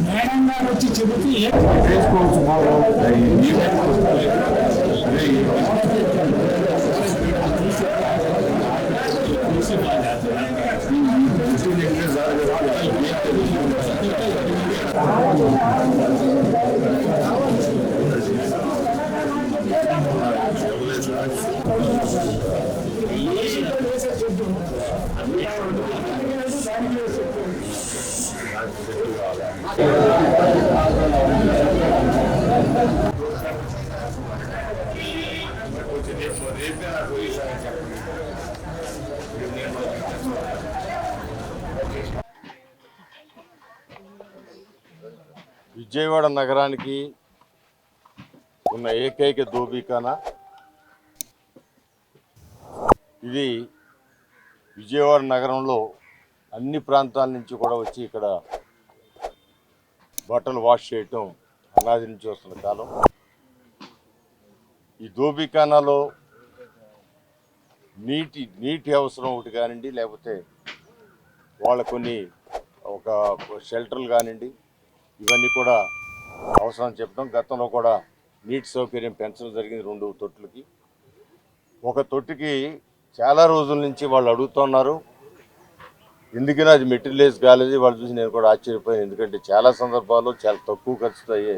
Madam గారు వచ్చి చెబితే విజయవాడ నగరానికి ఉన్న ఏకైక దోబీఖానా ఇది. విజయవాడ నగరంలో అన్ని ప్రాంతాల నుంచి కూడా వచ్చి ఇక్కడ బట్టలు వాష్ చేయటం అనాది నుంచి వస్తున్న కాలం. ఈ దోబీఖానాలో నీటి అవసరం ఒకటి కానివ్వండి, లేకపోతే వాళ్ళ కొన్ని ఒక షెల్టర్లు కానివ్వండి, ఇవన్నీ కూడా అవసరం చెప్పడం. గతంలో కూడా నీటి సౌకర్యం పెంచడం జరిగింది 2 తొట్టులకి. ఒక తొట్టికి చాలా రోజుల నుంచి వాళ్ళు అడుగుతున్నారు, ఎందుకని అది మెటీరియలైజ్ కాలేదు. వాళ్ళు చూసి నేను కూడా ఆశ్చర్యపోయాను, ఎందుకంటే చాలా సందర్భాల్లో చాలా తక్కువ ఖర్చుతో అయ్యే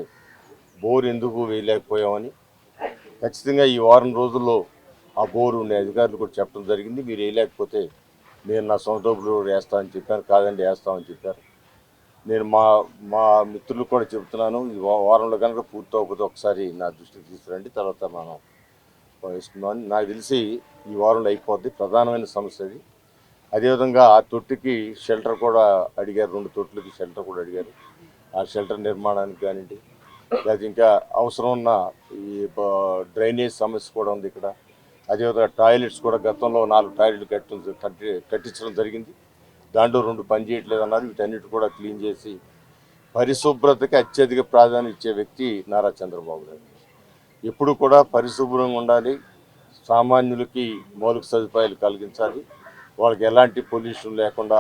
బోర్ ఎందుకు వేయలేకపోయామని. ఖచ్చితంగా ఈ వారం రోజుల్లో ఆ బోరు ఉండే అధికారులు కూడా చెప్పడం జరిగింది. మీరు వేయలేకపోతే నేను నా సొంత డబ్బులు వేస్తామని చెప్పాను. కాదండి, వేస్తామని చెప్పారు. నేను మా మిత్రులకు కూడా చెబుతున్నాను, ఈ వారంలో కనుక పూర్తి అవ్వకపోతే ఒకసారి నా దృష్టికి తీసుకురండి, తర్వాత మనం వేసుకుందామని. నాకు తెలిసి ఈ వారంలో అయిపోద్ది. ప్రధానమైన సమస్య అది. అదేవిధంగా ఆ తొట్టికి షెల్టర్ కూడా అడిగారు, 2 తొట్టులకి షెల్టర్ కూడా అడిగారు. ఆ షెల్టర్ నిర్మాణానికి కానివ్వండి, లేకపోతే ఇంకా అవసరం ఉన్న ఈ డ్రైనేజ్ సమస్య కూడా ఉంది ఇక్కడ. అదేవిధంగా టాయిలెట్స్ కూడా గతంలో 4 టాయిలెట్లు కట్టించడం జరిగింది. దాంట్లో 2 పని చేయట్లేదు అన్నారు. వీటన్నిటి కూడా క్లీన్ చేసి పరిశుభ్రతకి అత్యధిక ప్రాధాన్యం ఇచ్చే వ్యక్తి నారా చంద్రబాబు నాయుడు. ఎప్పుడు కూడా పరిశుభ్రంగా ఉండాలి, సామాన్యులకి మౌలిక సదుపాయాలు కలిగించాలి, వాళ్ళకి ఎలాంటి పొల్యూషన్ లేకుండా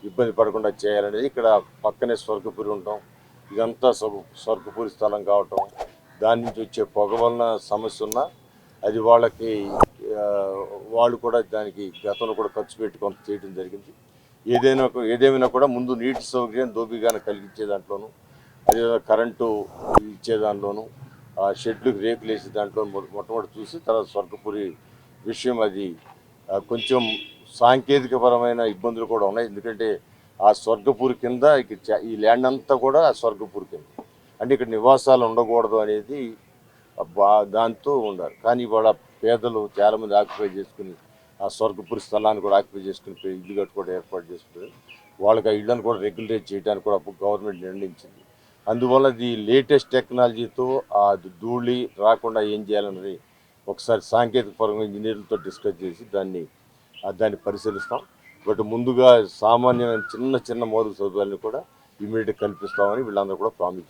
ఇబ్బంది పడకుండా చేయాలనేది. ఇక్కడ పక్కనే స్వర్గపురి ఉంటాం, ఇదంతా స్వర్గపురి స్థలం కావటం, దాని నుంచి వచ్చే పొగ వలన సమస్య ఉన్నా అది వాళ్ళకి వాళ్ళు కూడా దానికి గతంలో కూడా ఖర్చు పెట్టి కొంత చేయడం జరిగింది. ఏదేమైనా కూడా ముందు నీటి సౌకర్యం దోబీఖానా కలిగించే దాంట్లోనూ, అదేవిధంగా కరెంటు ఇచ్చే దాంట్లోనూ, ఆ షెడ్లకు రేకులు వేసే దాంట్లో మొట్టమొదటి చూసి తర్వాత స్వర్గపురి విషయం. అది కొంచెం సాంకేతికపరమైన ఇబ్బందులు కూడా ఉన్నాయి. ఎందుకంటే ఆ స్వర్గపురి కింద ఈ ల్యాండ్ అంతా కూడా ఆ స్వర్గపురి కింద, అంటే ఇక్కడ నివాసాలు ఉండకూడదు అనేది దాంతో ఉండాలి. కానీ ఇవాళ పేదలు చాలామంది ఆక్యుపై చేసుకుని ఆ స్వర్గపురి స్థలాన్ని కూడా ఆక్యుపై చేసుకుని ఇల్లు కట్టుకోవడం ఏర్పాటు చేసుకుని వాళ్ళకి ఆ ఇళ్లను కూడా రెగ్యులేట్ చేయడానికి కూడా గవర్నమెంట్ నిర్ణయించింది. అందువల్ల ఈ లేటెస్ట్ టెక్నాలజీతో ఆ ధూళి రాకుండా ఏం చేయాలన్నది ఒకసారి సాంకేతిక పరంగా ఇంజనీర్లతో డిస్కస్ చేసి దాన్ని పరిశీలిస్తాం. బట్ ముందుగా సామాన్యమైన చిన్న మౌలిక సదుపాయాలను కూడా ఇమీడియట్గా కల్పిస్తామని వీళ్ళందరూ కూడా ప్రామిస్